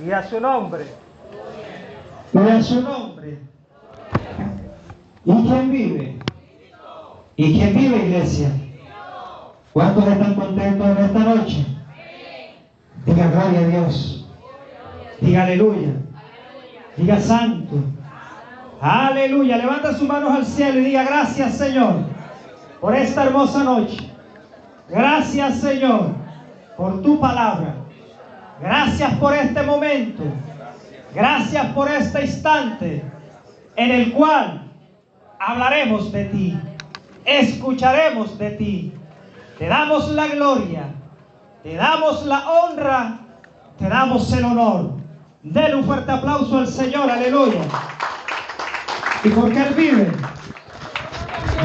Y a su nombre. Y a su nombre. ¿Y quién vive? ¿Y quién vive, iglesia? ¿Cuántos están contentos en esta noche? Diga gloria a Dios. Diga aleluya. Diga santo. Aleluya. Levanta sus manos al cielo y diga gracias, Señor, por esta hermosa noche. Gracias, Señor, por tu palabra. Gracias por este momento. Gracias por este instante en el cual hablaremos de ti, escucharemos de ti. Te damos la gloria, te damos la honra, te damos el honor. Denle un fuerte aplauso al Señor, aleluya. Y porque Él vive,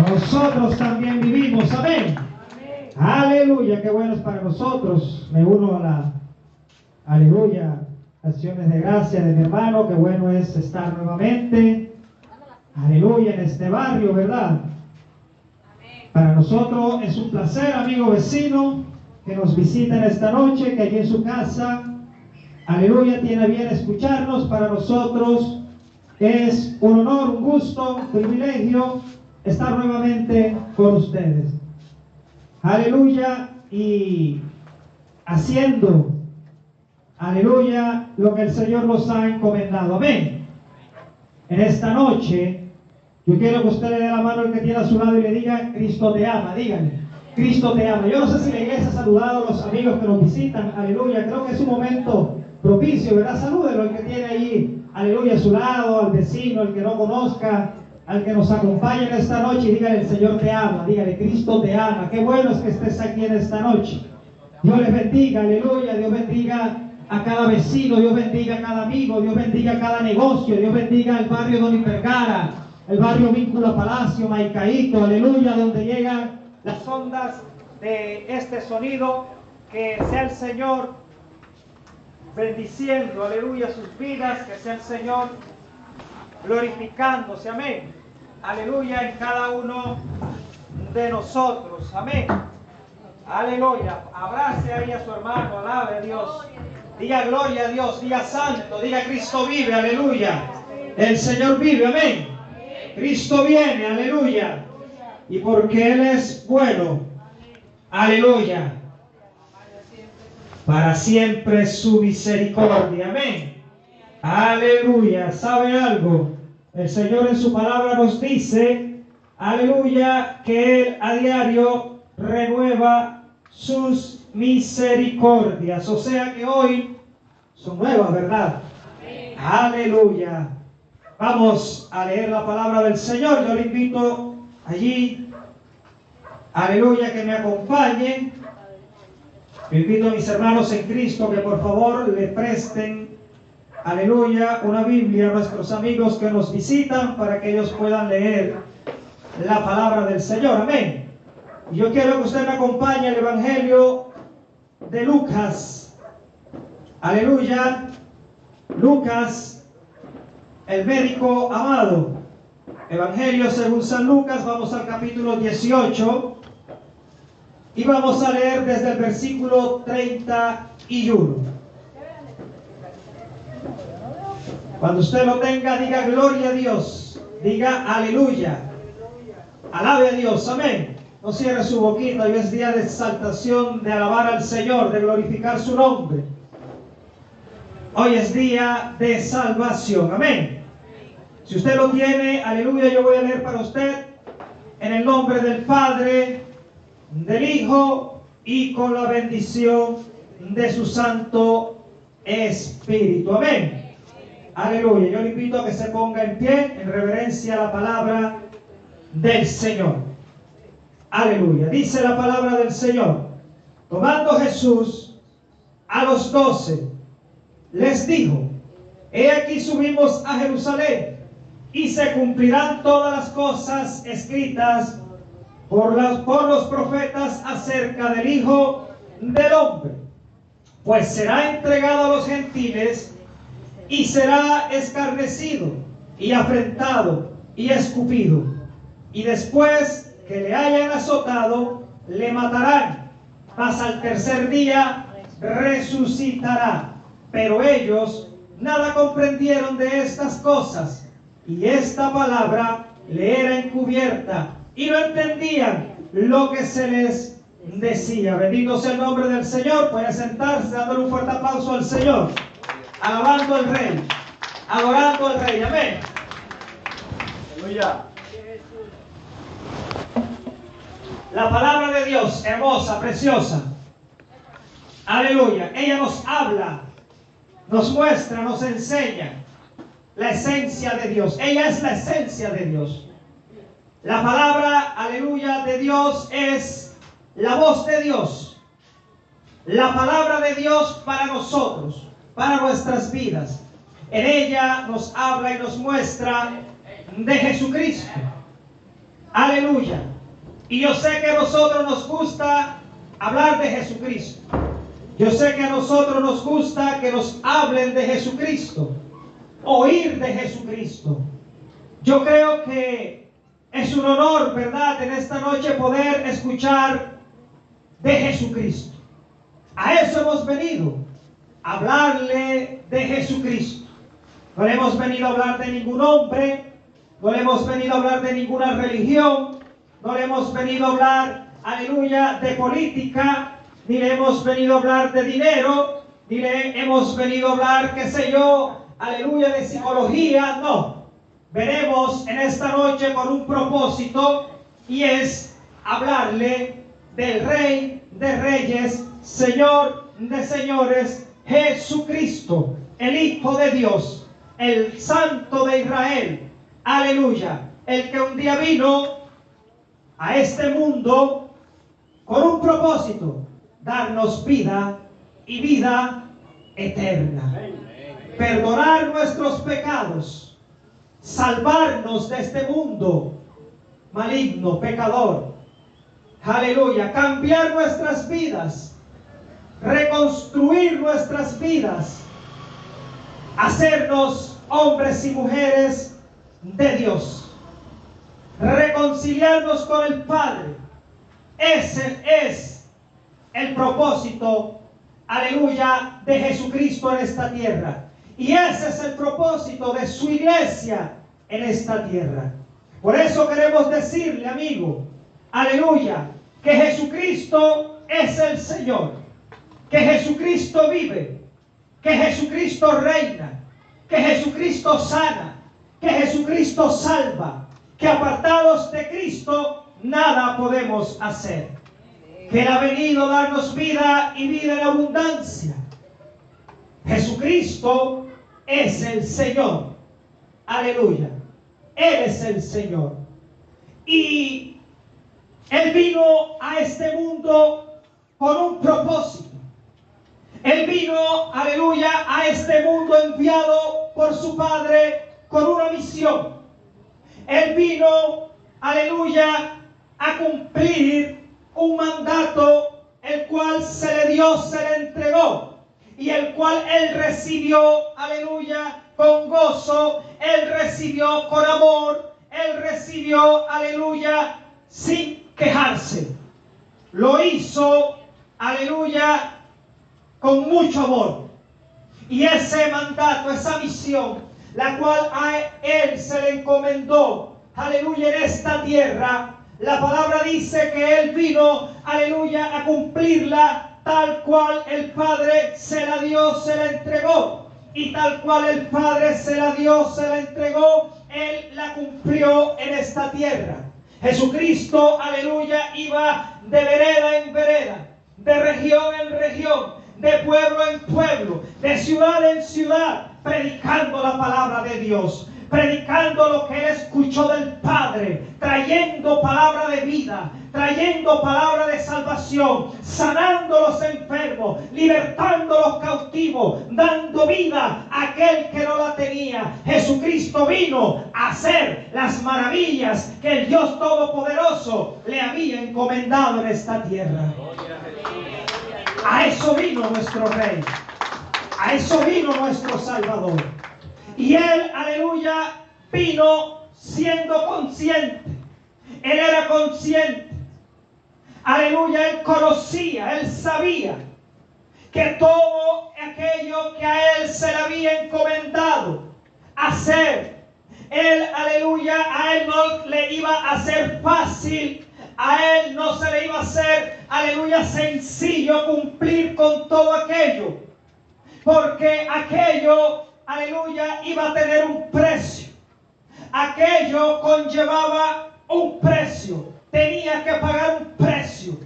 nosotros también vivimos, amén. Aleluya, qué bueno es para nosotros. Me uno a la, aleluya, acciones de gracia de mi hermano. Qué bueno es estar nuevamente, aleluya, en este barrio, ¿verdad? Para nosotros es un placer, amigo vecino, que nos visiten esta noche, que allí en su casa, aleluya, tiene bien escucharnos. Para nosotros es un honor, un gusto, un privilegio estar nuevamente con ustedes. Aleluya, y haciendo, aleluya, lo que el Señor nos ha encomendado. Amén. En esta noche, yo quiero que usted le dé la mano al que tiene a su lado y le diga, Cristo te ama. Díganle, Cristo te ama. Yo no sé si la iglesia ha saludado a los amigos que nos visitan. Aleluya, creo que es un momento propicio, ¿verdad? Salúdelo al que tiene ahí, aleluya, a su lado, al vecino, al que no conozca, al que nos acompaña en esta noche, y dígale, el Señor te ama. Dígale, Cristo te ama. Qué bueno es que estés aquí en esta noche. Dios les bendiga, aleluya. Dios bendiga a cada vecino, Dios bendiga a cada amigo, Dios bendiga a cada negocio, Dios bendiga el barrio Don Vergara, el barrio Víncula Palacio, Maicaíto, aleluya, donde llegan las ondas de este sonido. Que sea el Señor bendiciendo, aleluya, sus vidas, que sea el Señor glorificándose, amén, aleluya, en cada uno de nosotros, amén, aleluya. Abrace ahí a su hermano, alabe a Dios, diga gloria a Dios, diga santo, diga Cristo vive, aleluya, el Señor vive, amén, Cristo viene, aleluya, y porque Él es bueno, aleluya, para siempre su misericordia, amén, aleluya. ¿Sabe algo? El Señor en su palabra nos dice, aleluya, que Él a diario renueva sus misericordias. O sea que hoy son nuevas, ¿verdad? Aleluya. Vamos a leer la palabra del Señor. Yo le invito allí, aleluya, que me acompañen. Yo invito a mis hermanos en Cristo que por favor le presten, aleluya, una Biblia a nuestros amigos que nos visitan para que ellos puedan leer la palabra del Señor, amén. Y yo quiero que usted me acompañe al Evangelio de Lucas, aleluya, Lucas, el médico amado, Evangelio según San Lucas. Vamos al capítulo 18 y vamos a leer desde el versículo 31. Cuando usted lo tenga, diga gloria a Dios, diga aleluya, alabe a Dios, amén. No cierre su boquita, hoy es día de exaltación, de alabar al Señor, de glorificar su nombre. Hoy es día de salvación, amén. Si usted lo tiene, aleluya, yo voy a leer para usted en el nombre del Padre, del Hijo y con la bendición de su Santo Espíritu, amén. Aleluya. Yo le invito a que se ponga en pie en reverencia a la palabra del Señor. Aleluya. Dice la palabra del Señor: tomando Jesús a los 12, les dijo: he aquí subimos a Jerusalén, y se cumplirán todas las cosas escritas por los profetas acerca del Hijo del Hombre. Pues será entregado a los gentiles, y será escarnecido, y afrentado, y escupido. Y después que le hayan azotado, le matarán, mas al tercer día resucitará. Pero ellos nada comprendieron de estas cosas, y esta palabra le era encubierta, y no entendían lo que se les decía. Bendito sea el nombre del Señor. Puede sentarse, dándole un fuerte aplauso al Señor, alabando al Rey, adorando al Rey. Amén. Aleluya. La palabra de Dios, hermosa, preciosa. Aleluya. Ella nos habla, nos muestra, nos enseña la esencia de Dios. Ella es la esencia de Dios. La palabra, aleluya, de Dios es la voz de Dios. La palabra de Dios para nosotros, para nuestras vidas. En ella nos habla y nos muestra de Jesucristo. Aleluya. Y yo sé que a nosotros nos gusta hablar de Jesucristo. Yo sé que a nosotros nos gusta que nos hablen de Jesucristo, oír de Jesucristo. Yo creo que es un honor, ¿verdad?, en esta noche poder escuchar de Jesucristo. A eso hemos venido, a hablarle de Jesucristo. No le hemos venido a hablar de ningún hombre, no le hemos venido a hablar de ninguna religión, no le hemos venido a hablar, aleluya, de política, ni le hemos venido a hablar de dinero, ni le hemos venido a hablar, qué sé yo, aleluya, de psicología. No, veremos en esta noche con un propósito, y es hablarle del Rey de Reyes, Señor de Señores, Jesucristo, el Hijo de Dios, el Santo de Israel. Aleluya, el que un día vino a este mundo con un propósito: darnos vida y vida eterna. Perdonar nuestros pecados, salvarnos de este mundo maligno, pecador. Aleluya, cambiar nuestras vidas, reconstruir nuestras vidas, hacernos hombres y mujeres de Dios, reconciliarnos con el Padre. Ese es el propósito, aleluya, de Jesucristo en esta tierra. Y ese es el propósito de su iglesia en esta tierra. Por eso queremos decirle, amigo, aleluya, que Jesucristo es el Señor, que Jesucristo vive, que Jesucristo reina, que Jesucristo sana, que Jesucristo salva, que apartados de Cristo nada podemos hacer. Que Él ha venido a darnos vida y vida en abundancia. Jesucristo es el Señor. Aleluya. Él es el Señor. Y Él vino a este mundo con un propósito. Él vino, aleluya, a este mundo enviado por su Padre con una misión. Él vino, aleluya, a cumplir un mandato, el cual se le dio, se le entregó, y el cual Él recibió, aleluya, con gozo. Él recibió con amor. Él recibió, aleluya, sin quejarse. Lo hizo, aleluya, con mucho amor. Y ese mandato, esa misión, la cual a Él se le encomendó, aleluya, en esta tierra, la palabra dice que Él vino, aleluya, a cumplirla tal cual el Padre se la dio, se la entregó. Y tal cual el Padre se la dio, se la entregó, Él la cumplió en esta tierra. Jesucristo, aleluya, iba de vereda en vereda, de región en región, de pueblo en pueblo, de ciudad en ciudad, predicando la palabra de Dios, predicando lo que Él escuchó del Padre, trayendo palabra de vida, trayendo palabra de salvación, sanando a los enfermos, libertando a los cautivos, dando vida a aquel que no la tenía. Jesucristo vino a hacer las maravillas que el Dios Todopoderoso le había encomendado en esta tierra. A eso vino nuestro Rey, a eso vino nuestro Salvador. Y Él, aleluya, vino siendo consciente. Él era consciente. Aleluya, Él conocía, Él sabía que todo aquel aquello que a él se le había encomendado hacer. Él, aleluya, a él no le iba a ser fácil, a él no se le iba a hacer, aleluya, sencillo cumplir con todo aquello, porque aquello, aleluya, iba a tener un precio. Aquello conllevaba un precio, tenía que pagar un precio,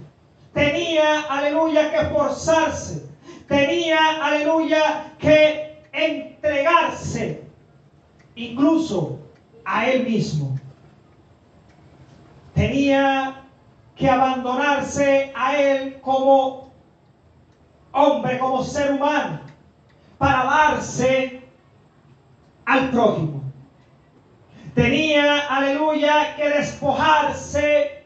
tenía, aleluya, que esforzarse, tenía, aleluya, que entregarse incluso a él mismo. Tenía que abandonarse a él como hombre, como ser humano, para darse al prójimo. Tenía, aleluya, que despojarse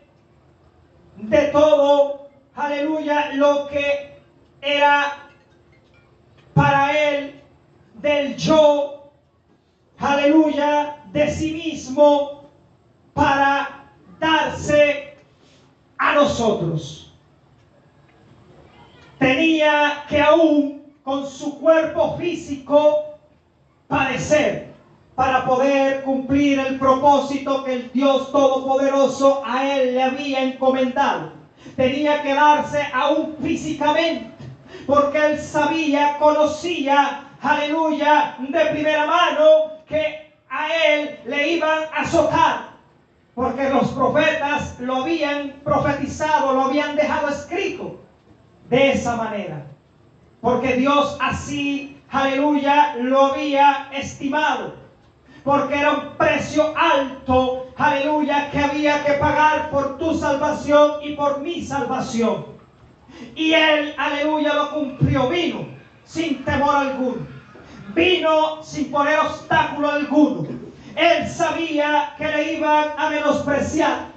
de todo, aleluya, lo que era para él del yo, aleluya, de sí mismo, para darse a nosotros. Tenía que aún con su cuerpo físico padecer para poder cumplir el propósito que el Dios Todopoderoso a él le había encomendado. Tenía que darse aún físicamente, porque él sabía, conocía, aleluya, de primera mano que a él le iban a azotar, porque los profetas lo habían profetizado, lo habían dejado escrito de esa manera, porque Dios así, aleluya, lo había estimado, porque era un precio alto, aleluya, que había que pagar por tu salvación y por mi salvación. Y él, aleluya, lo cumplió, vino sin temor alguno, vino sin poner obstáculo alguno. Él sabía que le iban a menospreciar,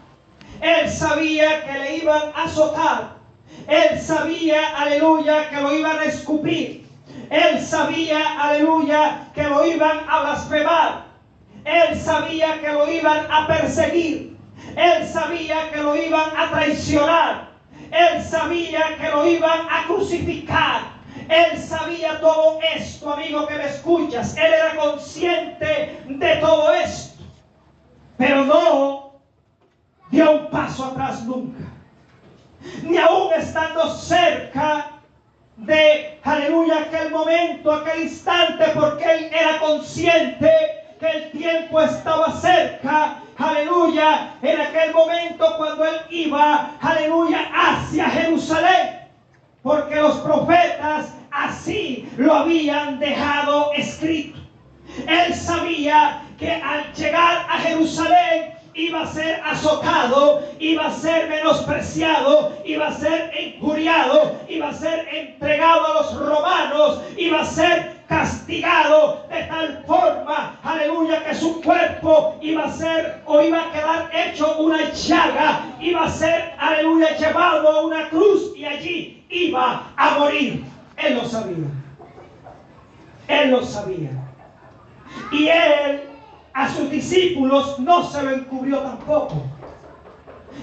él sabía que le iban a azotar, él sabía, aleluya, que lo iban a escupir, él sabía, aleluya, que lo iban a blasfemar, él sabía que lo iban a perseguir, él sabía que lo iban a traicionar, él sabía que lo iban a crucificar. Él sabía todo esto, amigo que me escuchas. Él era consciente de todo esto, pero no dio un paso atrás nunca, ni aún estando cerca de, aleluya, aquel momento, aquel instante, porque él era consciente que el tiempo estaba cerca, aleluya, en aquel momento cuando él iba, aleluya, hacia Jerusalén, porque los profetas así lo habían dejado escrito. Él sabía que al llegar a Jerusalén iba a ser azotado, iba a ser menospreciado, iba a ser injuriado, iba a ser entregado a los romanos, iba a ser castigado de tal forma, aleluya, que su cuerpo iba a ser o iba a quedar hecho una llaga, iba a ser, aleluya, llevado a una cruz y allí iba a morir. Él lo sabía. Él lo sabía. Y él a sus discípulos no se lo encubrió tampoco.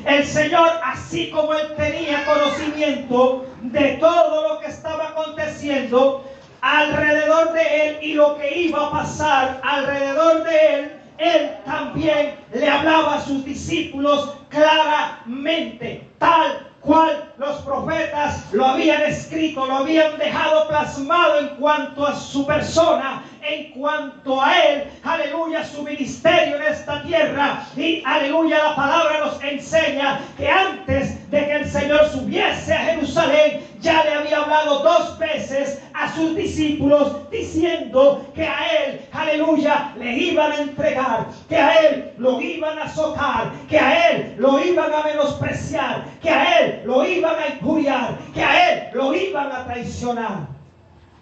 El Señor, así como él tenía conocimiento de todo lo que estaba aconteciendo alrededor de él y lo que iba a pasar alrededor de él, él también le hablaba a sus discípulos claramente, tal cual los profetas lo habían escrito, lo habían dejado plasmado en cuanto a su persona, en cuanto a él, aleluya, su ministerio en esta tierra. Y aleluya, la palabra nos enseña que antes de que el Señor subiese a Jerusalén, ya le había hablado 2 veces a sus discípulos diciendo que a él, aleluya, le iban a entregar, que a él lo iban a azotar, que a él lo iban a menospreciar, que a él lo iban a injuriar, que a él lo iban a traicionar.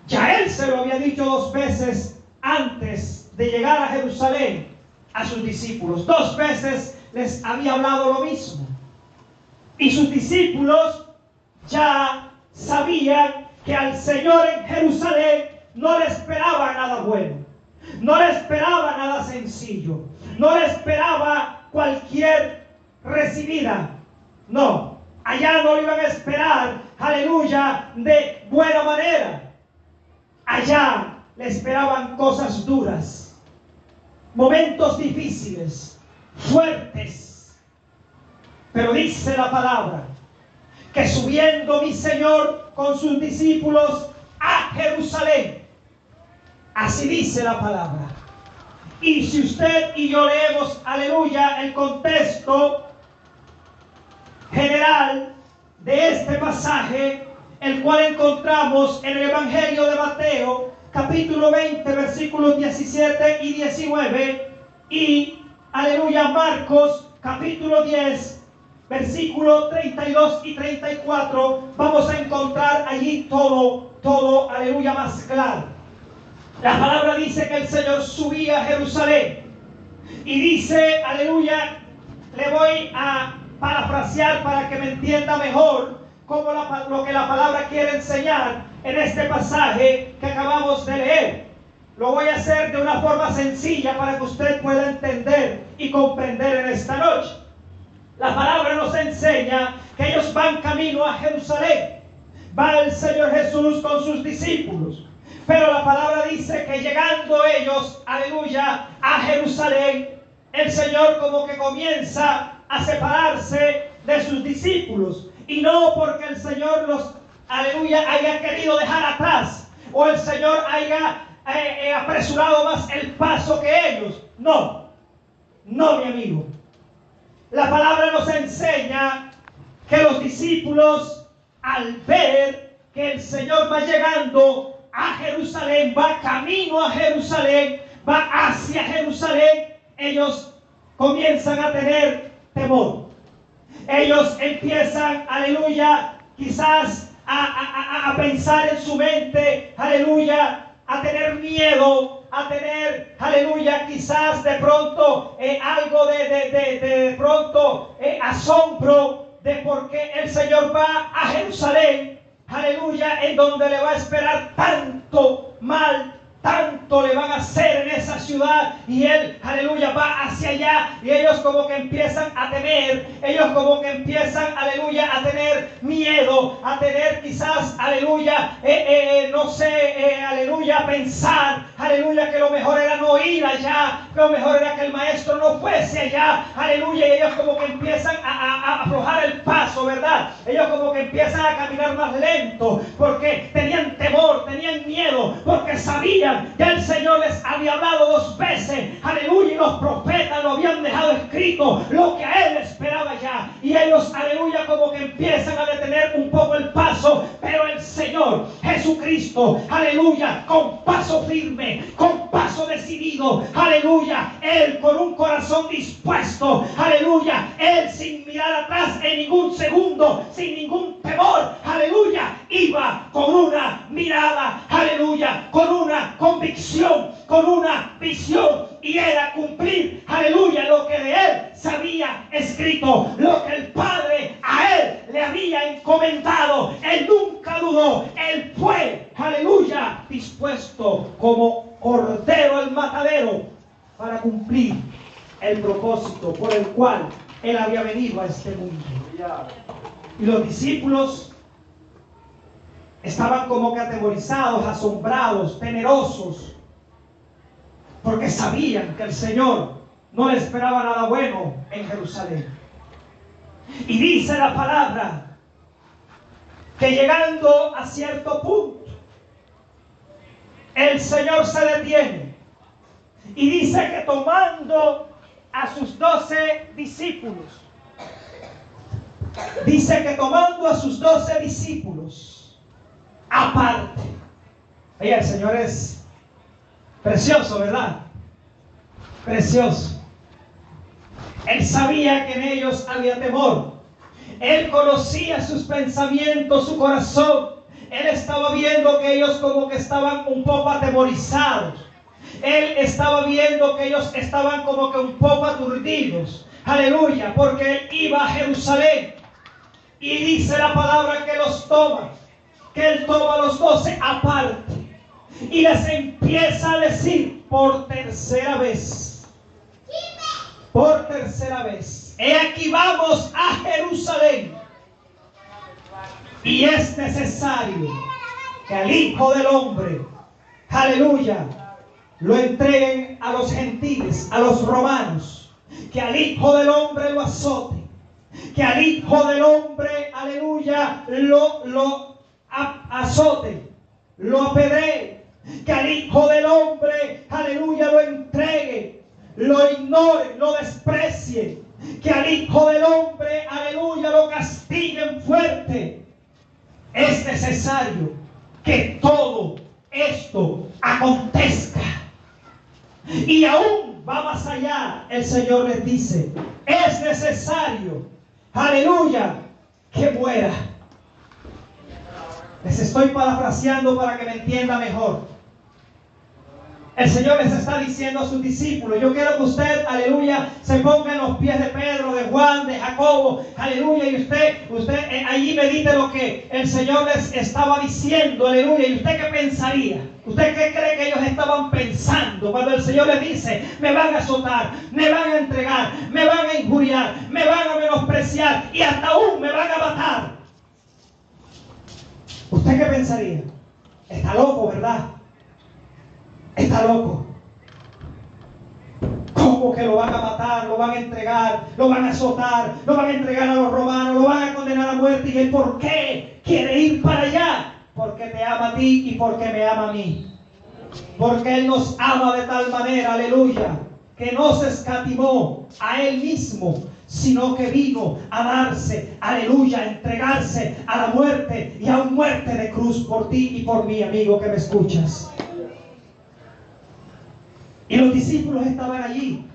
Ya él se lo había dicho 2 veces antes de llegar a Jerusalén a sus discípulos. 2 veces les había hablado lo mismo. Y sus discípulos ya sabían que al Señor en Jerusalén no le esperaba nada bueno, no le esperaba nada sencillo, no le esperaba cualquier recibida. No, allá no lo iban a esperar, aleluya, de buena manera. allá le esperaban cosas duras, momentos difíciles, fuertes. Pero dice la palabra que subiendo mi Señor con sus discípulos a Jerusalén, así dice la palabra. Y si usted y yo leemos, aleluya, el contexto general de este pasaje, el cual encontramos en el Evangelio de Mateo, capítulo 20, versículos 17 y 19, y, aleluya, Marcos, capítulo 10, versículos 32 y 34, vamos a encontrar allí todo, aleluya, más claro. La palabra dice que el Señor subía a Jerusalén y dice, aleluya, le voy a parafrasear para que me entienda mejor lo que la palabra quiere enseñar en este pasaje que acabamos de leer. Lo voy a hacer de una forma sencilla para que usted pueda entender y comprender en esta noche. La palabra nos enseña que ellos van camino a Jerusalén. Va el Señor Jesús con sus discípulos. Pero la palabra dice que llegando ellos, aleluya, a Jerusalén, el Señor como que comienza a separarse de sus discípulos. Y no porque el Señor los, aleluya, haya querido dejar atrás, o el Señor haya apresurado más el paso que ellos. No, mi amigo. La palabra nos enseña que los discípulos, al ver que el Señor va llegando a Jerusalén, va camino a Jerusalén, va hacia Jerusalén, ellos comienzan a tener temor. Ellos empiezan, aleluya, quizás a pensar en su mente, aleluya, a tener miedo, a tener, aleluya, quizás de pronto algo de pronto asombro de por qué el Señor va a Jerusalén, aleluya, en donde le va a esperar tanto mal, tanto le van a hacer en esa ciudad, y él, aleluya, va hacia allá, y ellos como que empiezan a temer, ellos como que empiezan, aleluya, a tener miedo, a tener quizás, aleluya, no sé, aleluya, a pensar, aleluya, que lo mejor era no ir allá, lo mejor era que el maestro no fuese allá, aleluya, y ellos como que empiezan a aflojar el paso, ¿verdad? Ellos como que empiezan a caminar más lento, porque tenían temor, tenían miedo, porque sabían ya el Señor les había hablado 2 veces, aleluya, y los profetas lo habían dejado escrito, lo que a él esperaba ya, y ellos, aleluya, como que empiezan a detener un poco el paso, pero el Señor Jesucristo, aleluya, con paso firme, con paso decidido, aleluya, él con un corazón dispuesto, aleluya, él sin mirar atrás en ningún segundo, sin ningún temor, aleluya, iba con una mirada, aleluya, con una convicción, con una visión, y era cumplir, aleluya, lo que de él se había escrito, lo que el Padre a él le había encomendado. Él nunca dudó, él fue, aleluya, dispuesto como cordero al matadero para cumplir el propósito por el cual él había venido a este mundo. Y los discípulos estaban como que atemorizados, asombrados, temerosos, porque sabían que el Señor no le esperaba nada bueno en Jerusalén. Y dice la palabra que llegando a cierto punto, el Señor se detiene y dice que tomando a sus 12 discípulos, dice que tomando a sus 12 discípulos, aparte. Oye, el Señor es precioso, ¿verdad? Precioso. Él sabía que en ellos había temor. Él conocía sus pensamientos, su corazón. Él estaba viendo que ellos como que estaban un poco atemorizados. Él estaba viendo que ellos estaban como que un poco aturdidos. Aleluya, porque él iba a Jerusalén. Y dice la palabra que los toma, que él toma a los 12 aparte y les empieza a decir por tercera vez, he aquí vamos a Jerusalén, y es necesario que al Hijo del Hombre aleluya, lo entreguen a los gentiles, a los romanos, que al Hijo del Hombre lo azoten, que al Hijo del Hombre, aleluya, lo azoten, lo apedreen, que al Hijo del Hombre, aleluya, lo entreguen, lo ignoren, lo desprecien, que al Hijo del Hombre, aleluya, lo castiguen fuerte. Es necesario que todo esto acontezca. Y aún va más allá. El Señor les dice, es necesario, aleluya, que muera. Les estoy parafraseando para que me entienda mejor. El Señor les está diciendo a sus discípulos, yo quiero que usted, aleluya, se ponga en los pies de Pedro, de Juan, de Jacobo, aleluya, y usted allí medite lo que el Señor les estaba diciendo, aleluya. ¿Y usted qué pensaría? ¿Usted qué cree que ellos estaban pensando cuando el Señor les dice, me van a azotar, me van a entregar, me van a injuriar, me van a menospreciar y hasta aún me van a matar? ¿Usted qué pensaría? Está loco, ¿verdad? Está loco. ¿Cómo que lo van a matar, lo van a entregar, lo van a azotar, lo van a entregar a los romanos, lo van a condenar a muerte? ¿Y él por qué quiere ir para allá? Porque te ama a ti y porque me ama a mí. Porque Él nos ama de tal manera, aleluya, que no se escatimó a Él mismo, sino que vino a darse, aleluya, a entregarse a la muerte y a una muerte de cruz por ti y por mí, amigo que me escuchas. Y los discípulos estaban allí.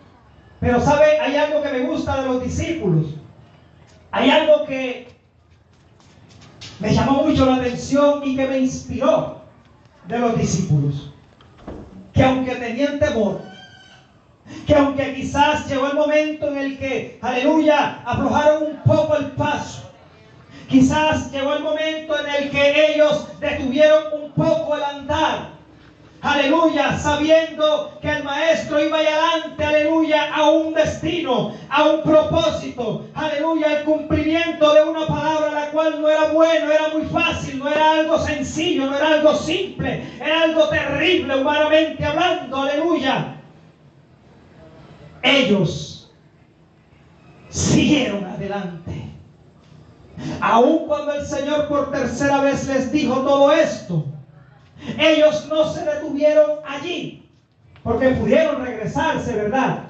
Pero ¿sabe? Hay algo que me gusta de los discípulos. Hay algo que me llamó mucho la atención y que me inspiró de los discípulos. Que aunque tenían temor, que aunque quizás llegó el momento en el que, aleluya, aflojaron un poco el paso, quizás llegó el momento en el que ellos detuvieron un poco el andar, aleluya, sabiendo que el maestro iba allá adelante, aleluya, a un destino, a un propósito, aleluya, el cumplimiento de una palabra la cual no era bueno, era muy fácil, no era algo sencillo, no era algo simple, era algo terrible humanamente hablando, aleluya. Ellos siguieron adelante. Aun cuando el Señor por tercera vez les dijo todo esto, ellos no se detuvieron allí, porque pudieron regresarse, ¿verdad?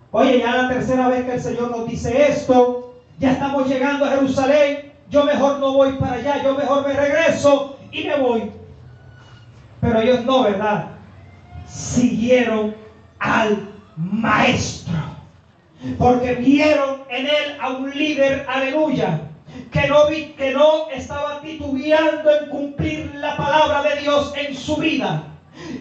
Oye, ya la tercera vez que el Señor nos dice esto, ya estamos llegando a Jerusalén, yo mejor no voy para allá, yo mejor me regreso y me voy. Pero ellos no, ¿verdad? Siguieron al maestro, porque vieron en él a un líder, aleluya, que no estaba titubeando en cumplir la palabra de Dios en su vida,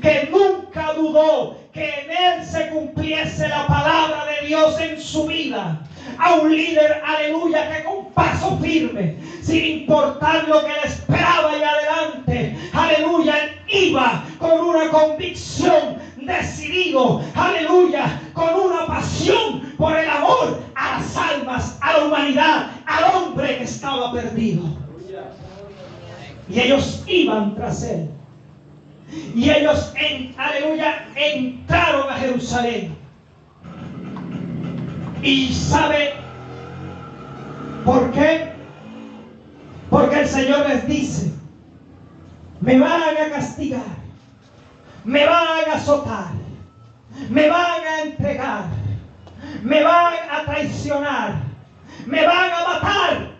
que nunca dudó que en él se cumpliese la palabra de Dios en su vida. A un líder, aleluya, que con paso firme, sin importar lo que le esperaba y adelante, aleluya, iba con una convicción, decidido, aleluya, con una pasión por el amor a las almas, a la humanidad, al hombre que estaba perdido. Y ellos iban tras él. Y ellos, aleluya, entraron a Jerusalén. ¿Y sabe por qué? Porque el Señor les dice, me van a castigar, me van a azotar, me van a entregar, me van a traicionar, me van a matar,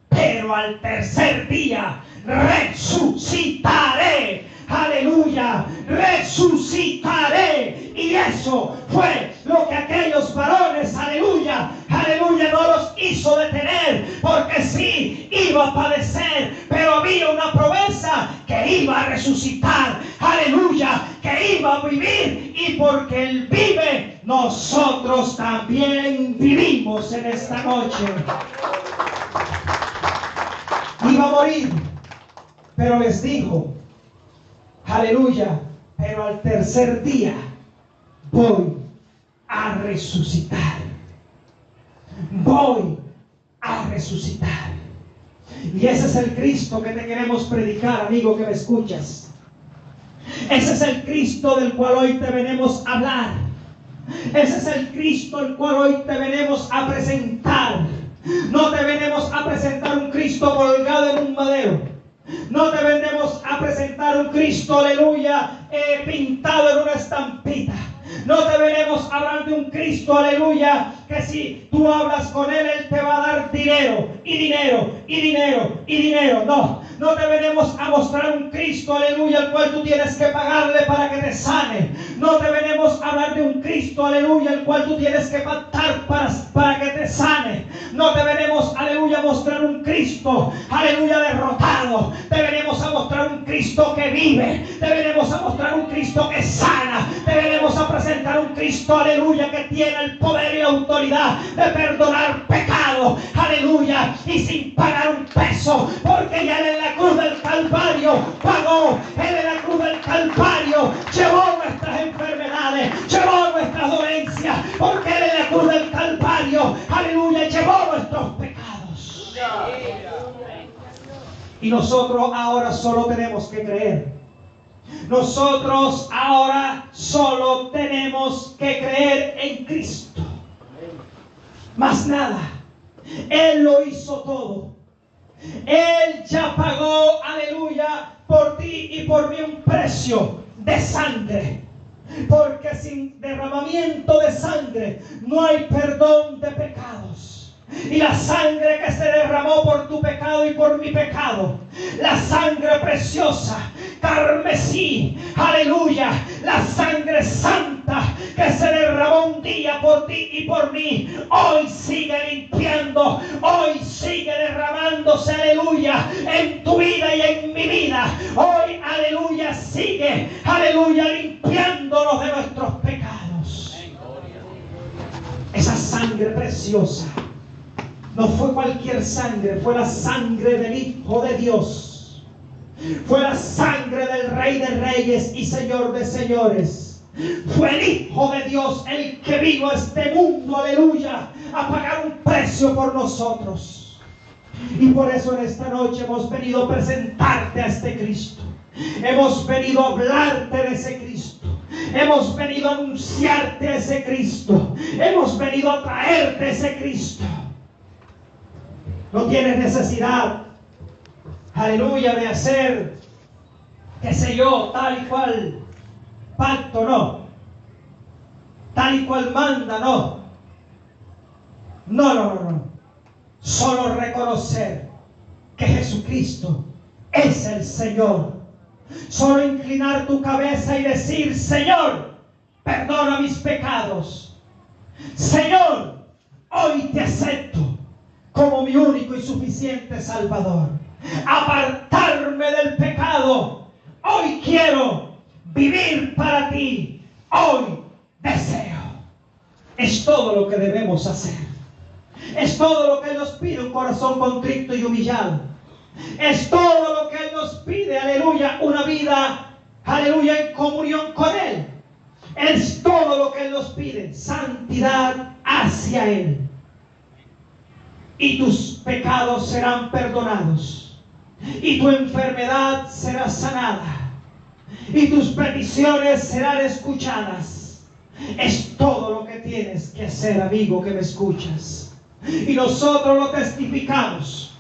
pero al tercer día resucitaré. Aleluya, resucitaré. Y eso fue lo que aquellos varones, aleluya, aleluya, no los hizo detener, porque sí iba a padecer, pero había una promesa que iba a resucitar, aleluya, que iba a vivir, y porque Él vive, nosotros también vivimos en esta noche. Iba a morir, pero les dijo, aleluya, pero al tercer día voy a resucitar. Voy a resucitar. Y ese es el Cristo que te queremos predicar, amigo que me escuchas. Ese es el Cristo del cual hoy te venimos a hablar. Ese es el Cristo el cual hoy te venimos a presentar. No te venimos a presentar un Cristo colgado en un madero. No te venimos a presentar un Cristo, aleluya, pintado en una estampita. No te venimos a hablar de un Cristo, aleluya, que si tú hablas con Él, Él te va a dar dinero, y dinero, y dinero, y dinero. No te venimos a mostrar un Cristo, aleluya, al cual tú tienes que pagarle para que te sane. No te venimos a hablar de un Cristo, aleluya, al cual tú tienes que pactar para que te sane. No te venimos, aleluya, a mostrar un Cristo, aleluya, derrotado. Te venimos a mostrar un Cristo que vive. Te venimos a mostrar un Cristo que sana. Te venimos a presentar un Cristo, aleluya, que tiene el poder y la autoridad de perdonar pecado, aleluya, y sin pagar un peso, porque ya Él en la cruz del Calvario pagó. Él en la cruz del Calvario llevó nuestras enfermedades, llevó nuestras dolencias, porque Él en la cruz del Calvario, aleluya, llevó nuestros pecados. Y nosotros ahora solo tenemos que creer. Nosotros ahora solo tenemos que creer en Cristo. Más nada. Él lo hizo todo. Él ya pagó, aleluya, por ti y por mí un precio de sangre. Porque sin derramamiento de sangre no hay perdón de pecados. Y la sangre que se derramó por tu pecado y por mi pecado, la sangre preciosa, carmesí, aleluya, la sangre santa que se derramó un día por ti y por mí, hoy sigue limpiando, hoy sigue derramándose, aleluya, en tu vida y en mi vida. Hoy, aleluya, sigue, aleluya, limpiándonos de nuestros pecados. Esa sangre preciosa no fue cualquier sangre, fue la sangre del Hijo de Dios. Fue la sangre del Rey de Reyes y Señor de Señores. Fue el Hijo de Dios el que vino a este mundo, aleluya, a pagar un precio por nosotros. Y por eso en esta noche hemos venido a presentarte a este Cristo. Hemos venido a hablarte de ese Cristo. Hemos venido a anunciarte a ese Cristo. Hemos venido a traerte a ese Cristo. No tienes necesidad, aleluya, de hacer, qué sé yo, tal y cual pacto, no. Tal y cual manda, no. No. Solo reconocer que Jesucristo es el Señor. Solo inclinar tu cabeza y decir: Señor, perdona mis pecados. Señor, hoy te acepto como mi único y suficiente Salvador. Apartarme del pecado. Hoy quiero vivir para ti. Hoy deseo. Es todo lo que debemos hacer. Es todo lo que Él nos pide, un corazón contrito y humillado. Es todo lo que Él nos pide, aleluya, una vida, aleluya, en comunión con Él. Es todo lo que Él nos pide, santidad hacia Él. Y tus pecados serán perdonados, y tu enfermedad será sanada, y tus peticiones serán escuchadas. Es todo lo que tienes que hacer, amigo que me escuchas. Y nosotros lo testificamos,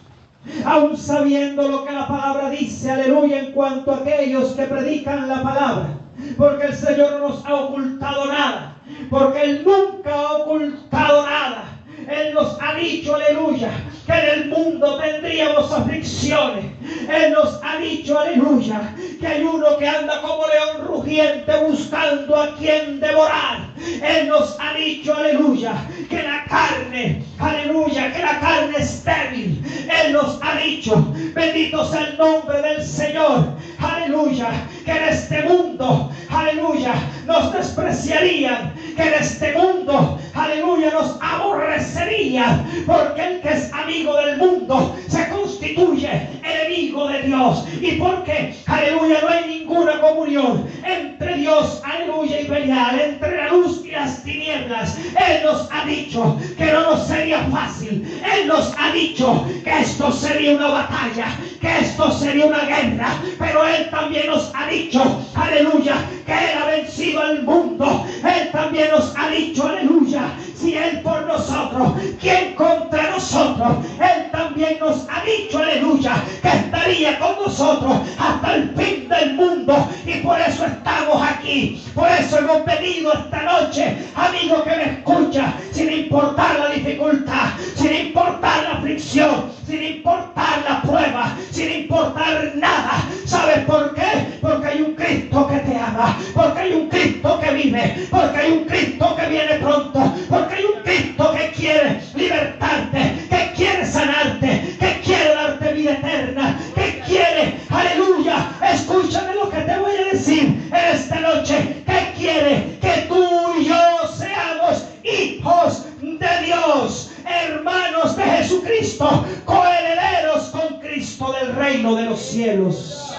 aún sabiendo lo que la palabra dice, aleluya, en cuanto a aquellos que predican la palabra. Porque el Señor no nos ha ocultado nada, porque Él nunca ha ocultado nada. Él nos ha dicho, aleluya, que en el mundo tendríamos aflicciones. Él nos ha dicho, aleluya, que hay uno que anda como león rugiente buscando a quien devorar. Él nos ha dicho, aleluya, que la carne, aleluya, que la carne es débil. Él nos ha dicho, bendito sea el nombre del Señor, aleluya, que en este mundo, aleluya, nos despreciarían, que en este mundo, aleluya, nos aborrecerían, porque el que es amigo del mundo se constituye enemigo de entre Dios. ¿Y por qué? Aleluya, no hay ninguna comunión entre Dios, aleluya, y Belial, entre la luz y las tinieblas. Él nos ha dicho que no nos sería fácil. Él nos ha dicho que esto sería una batalla, que esto sería una guerra, pero Él también nos ha dicho, aleluya, que Él ha vencido al mundo. Él también nos ha dicho, aleluya, si Él por nosotros, ¿quién contra nosotros? Él también nos ha dicho, aleluya, que estaría con nosotros hasta el fin del mundo. Y por eso estamos aquí, por eso hemos venido esta noche, amigo que me escucha, sin importar la dificultad, sin importar la aflicción, sin importar la prueba, sin importar nada. ¿Sabes por qué? Porque hay un Cristo que te ama, porque hay un Cristo que vive, porque hay un Cristo que viene pronto, porque hay un Cristo que quiere libertarte, que quiere sanarte, que quiere darte vida eterna, que quiere, aleluya, escúchame lo que te voy a decir en esta noche, que quiere que tú y yo seamos hijos de Dios, hermanos de Jesucristo, coherederos con Cristo del reino de los cielos.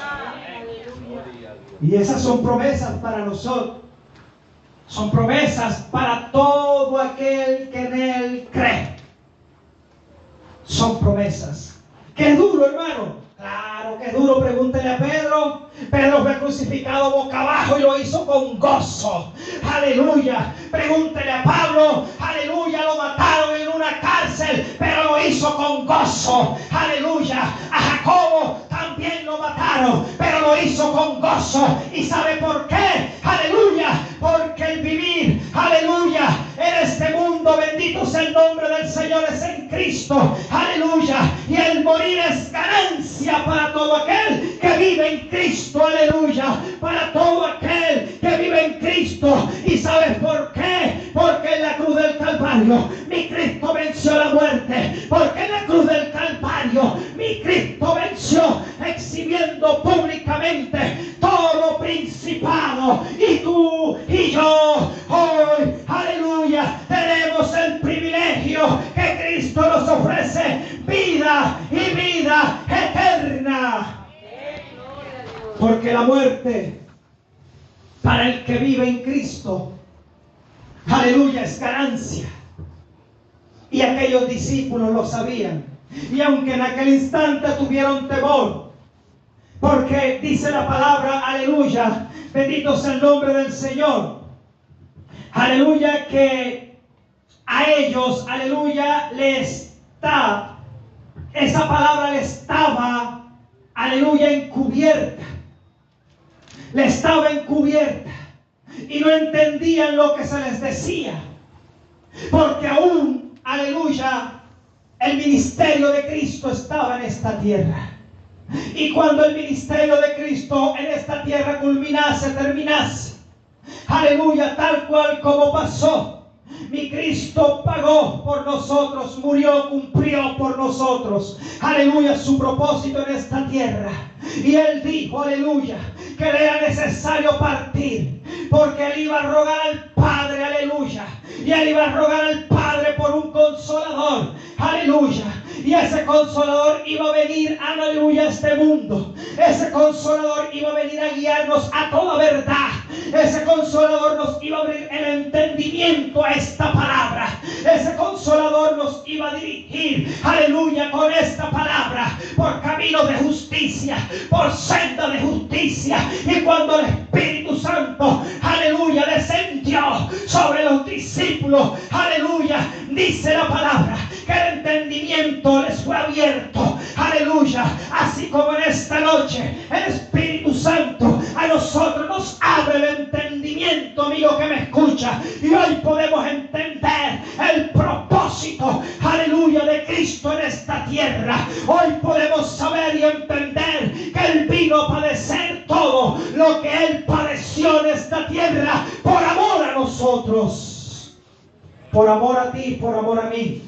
Y esas son promesas para nosotros. Son promesas para todo aquel que en Él cree. Son promesas. ¡Qué duro, hermano! Claro, qué duro. Pregúntele a Pedro. Pedro fue crucificado boca abajo y lo hizo con gozo. Aleluya. Pregúntele a Pablo. Aleluya. Lo mataron en una cárcel, pero lo hizo con gozo. Aleluya. A Jacobo también lo mataron, pero lo hizo con gozo. ¿Y sabe por qué? Aleluya. Porque el vivir, aleluya, en este mundo, bendito sea el nombre del Señor, es en Cristo. Aleluya. Y el morir es ganancia para todo aquel que vive en Cristo. Aleluya. Para todo aquel que vive en Cristo. ¿Y sabes por qué? Porque en la cruz del Calvario mi Cristo venció la muerte. Porque en la cruz del Calvario mi Cristo venció, exhibiendo públicamente todo principado. Y tú y yo hoy, aleluya, tenemos el privilegio que Cristo nos ofrece: vida y vida eterna. Porque la muerte para el que vive en Cristo, aleluya, es ganancia. Y aquellos discípulos lo sabían. Y aunque en aquel instante tuvieron temor, porque dice la palabra, aleluya, bendito sea el nombre del Señor, aleluya, que a ellos, aleluya, esa palabra le estaba, aleluya, encubierta. Le estaba encubierta. Y no entendían lo que se les decía. Porque aún, aleluya, el ministerio de Cristo estaba en esta tierra. Y cuando el ministerio de Cristo en esta tierra culminase, terminase, aleluya, tal cual como pasó, mi Cristo pagó por nosotros, murió, cumplió por nosotros, aleluya, su propósito en esta tierra. Y Él dijo, aleluya, que le era necesario partir, porque Él iba a rogar al Padre, aleluya, y Él iba a rogar al Padre por un consolador, aleluya. Y ese consolador iba a venir, aleluya, a este mundo. Ese consolador iba a venir a guiarnos a toda verdad. Ese consolador nos iba a abrir el entendimiento a esta palabra. Ese consolador nos iba a dirigir, aleluya, con esta palabra por camino de justicia, por senda de justicia. Y cuando el Espíritu Santo, aleluya, descendió sobre los discípulos, aleluya, dice la palabra que el entendimiento les fue abierto, aleluya. Así como en esta noche el Espíritu Santo a nosotros nos abre el entendimiento, amigo que me escucha, y hoy podemos entender el propósito, aleluya, de Cristo en esta tierra. Hoy podemos saber y entender que Él vino a padecer todo lo que Él padeció en esta tierra por amor a nosotros, por amor a ti, por amor a mí,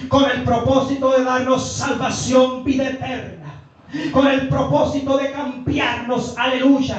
con el propósito de darnos salvación, vida eterna, con el propósito de cambiarnos, aleluya,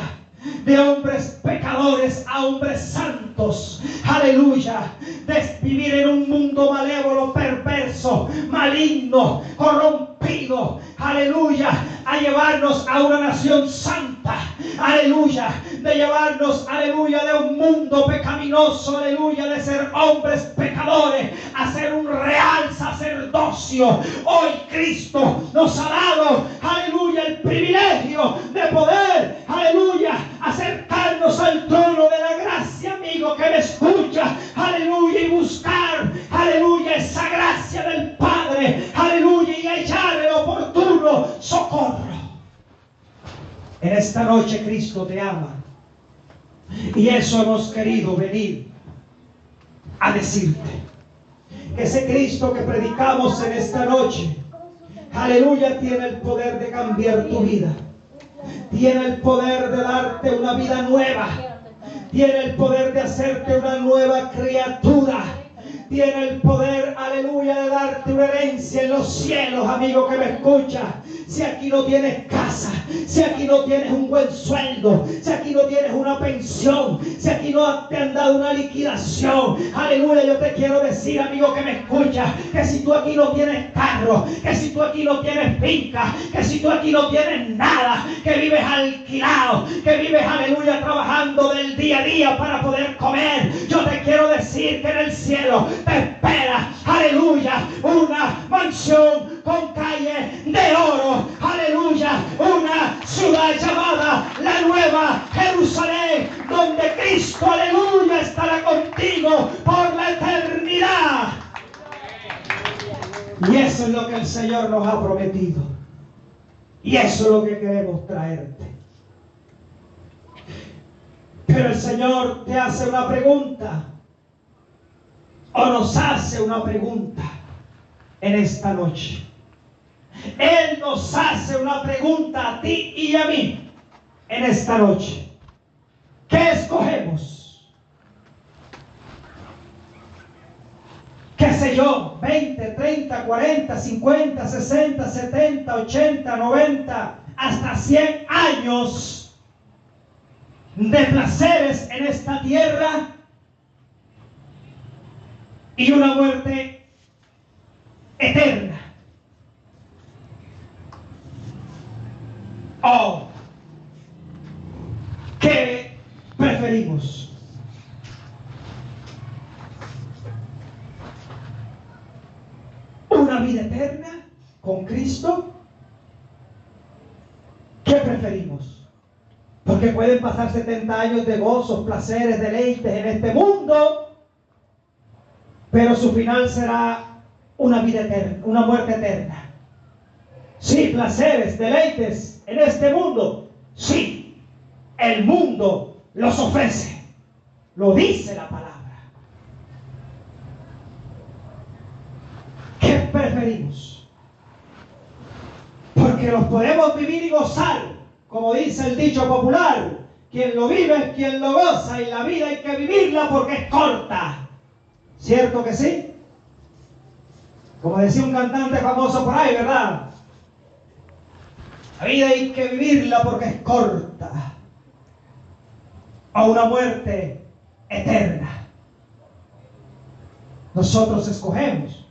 de hombres pecadores a hombres santos, aleluya, de vivir en un mundo malévolo, perverso, maligno, corrompido, aleluya, a llevarnos a una nación santa, aleluya, de llevarnos, aleluya, de un mundo pecaminoso, aleluya, de ser hombres pecadores, a ser un real sacerdocio. Hoy Cristo nos ha dado, aleluya, el privilegio de poder, aleluya, acercarnos al trono de la gracia, amigo que me escucha, aleluya, y buscar, aleluya, esa gracia del Padre, aleluya, y hallar el oportuno socorro. En esta noche Cristo te ama, y eso hemos querido venir a decirte, que ese Cristo que predicamos en esta noche, aleluya, tiene el poder de cambiar tu vida, tiene el poder de darte una vida nueva, tiene el poder de hacerte una nueva criatura, tiene el poder, aleluya, de darte una herencia en los cielos, amigo que me escucha. Si aquí no tienes casa, si aquí no tienes un buen sueldo, si aquí no tienes una pensión, si aquí no te han dado una liquidación, aleluya, yo te quiero decir, amigo que me escucha, que si tú aquí no tienes carro, que si tú aquí no tienes finca, que si tú aquí no tienes nada, que vives alquilado, que vives, aleluya, trabajando del día a día para poder comer, yo te quiero decir que en el cielo te espera, aleluya, una mansión con calle de oro, aleluya, una ciudad llamada la Nueva Jerusalén, donde Cristo, aleluya, estará contigo por la eternidad. Y eso es lo que el Señor nos ha prometido, y eso es lo que queremos traerte. Pero el Señor te hace una pregunta, o nos hace una pregunta en esta noche. Él nos hace una pregunta a ti y a mí en esta noche. ¿Qué escogemos? ¿Qué sé yo? 20, 30, 40, 50, 60, 70, 80, 90, hasta 100 años de placeres en esta tierra y una muerte eterna. ¿O qué preferimos? ¿Una vida eterna con Cristo? ¿Qué preferimos? Porque pueden pasar 70 años de gozos, placeres, deleites en este mundo, pero su final será una vida eterna, una muerte eterna. Sí, placeres, deleites en este mundo. Sí, el mundo los ofrece. Lo dice la palabra. ¿Qué preferimos? Porque los podemos vivir y gozar, como dice el dicho popular: quien lo vive es quien lo goza, y la vida hay que vivirla porque es corta. ¿Cierto que sí? Como decía un cantante famoso por ahí, ¿verdad? La vida hay que vivirla porque es corta. O una muerte eterna. Nosotros escogemos.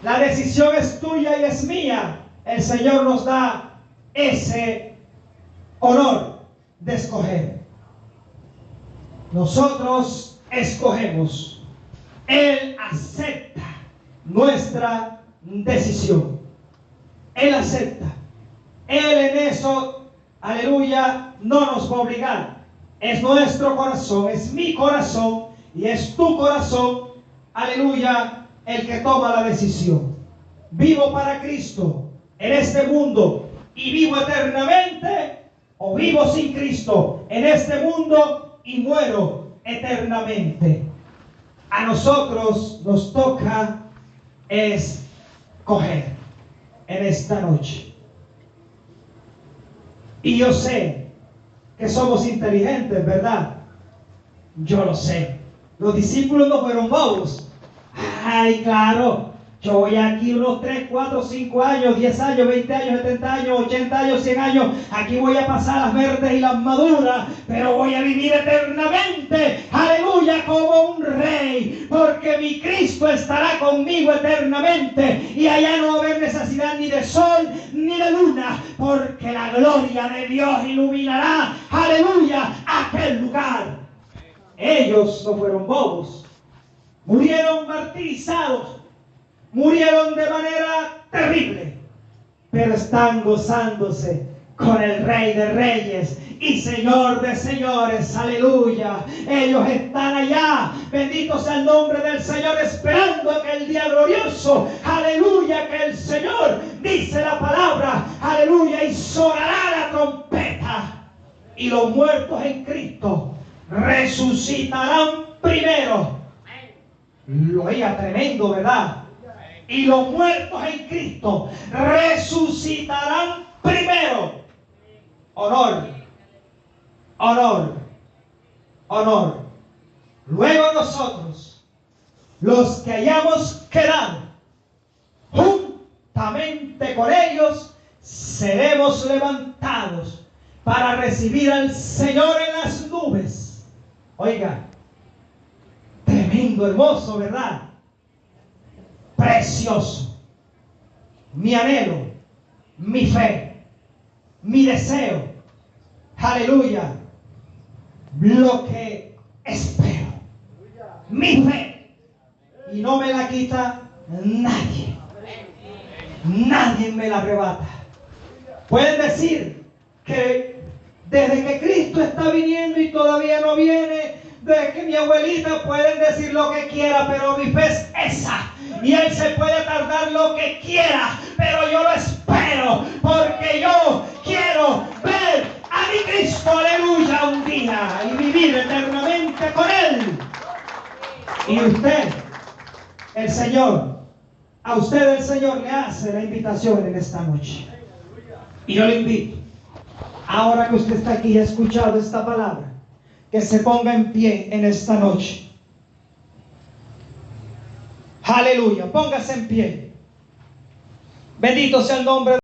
La decisión es tuya y es mía. El Señor nos da ese honor de escoger. Nosotros escogemos. Él acepta nuestra decisión. Él acepta. Él en eso, aleluya, no nos va a obligar. Es nuestro corazón, es mi corazón y es tu corazón, aleluya, el que toma la decisión. ¿Vivo para Cristo en este mundo y vivo eternamente, o vivo sin Cristo en este mundo y muero eternamente? A nosotros nos toca escoger en esta noche. Y yo sé que somos inteligentes, ¿verdad? Yo lo sé. Los discípulos no fueron bobos. Ay, claro. Yo voy aquí unos 3, 4, 5 años, 10 años, 20 años, 70 años, 80 años, 100 años. Aquí voy a pasar las verdes y las maduras, pero voy a vivir eternamente, aleluya, como un rey, porque mi Cristo estará conmigo eternamente y allá no va a haber necesidad ni de sol ni de luna, porque la gloria de Dios iluminará, aleluya, aquel lugar. Ellos no fueron bobos, murieron martirizados, murieron de manera terrible, pero están gozándose con el Rey de Reyes y Señor de Señores, aleluya. Ellos están allá, bendito sea el nombre del Señor, esperando aquel día glorioso, aleluya, que el Señor, dice la palabra, aleluya, y sonará la trompeta, y los muertos en Cristo resucitarán primero. Lo oía tremendo, ¿verdad? Y los muertos en Cristo resucitarán primero. Honor, honor, honor. Luego nosotros, los que hayamos quedado, juntamente con ellos, seremos levantados para recibir al Señor en las nubes. Oiga, tremendo, hermoso, ¿verdad? Precioso. Mi anhelo, mi fe, mi deseo, aleluya, lo que espero, mi fe, y no me la quita nadie. Nadie me la arrebata. Pueden decir que desde que Cristo está viniendo y todavía no viene, desde que mi abuelita, pueden decir lo que quiera, pero mi fe es esa. Y Él se puede tardar lo que quiera, pero yo lo espero, porque yo quiero ver a mi Cristo, aleluya, un día y vivir eternamente con Él. Y usted, el Señor, a usted el Señor le hace la invitación en esta noche. Y yo le invito, ahora que usted está aquí y ha escuchado esta palabra, que se ponga en pie en esta noche. Aleluya, póngase en pie. Bendito sea el nombre de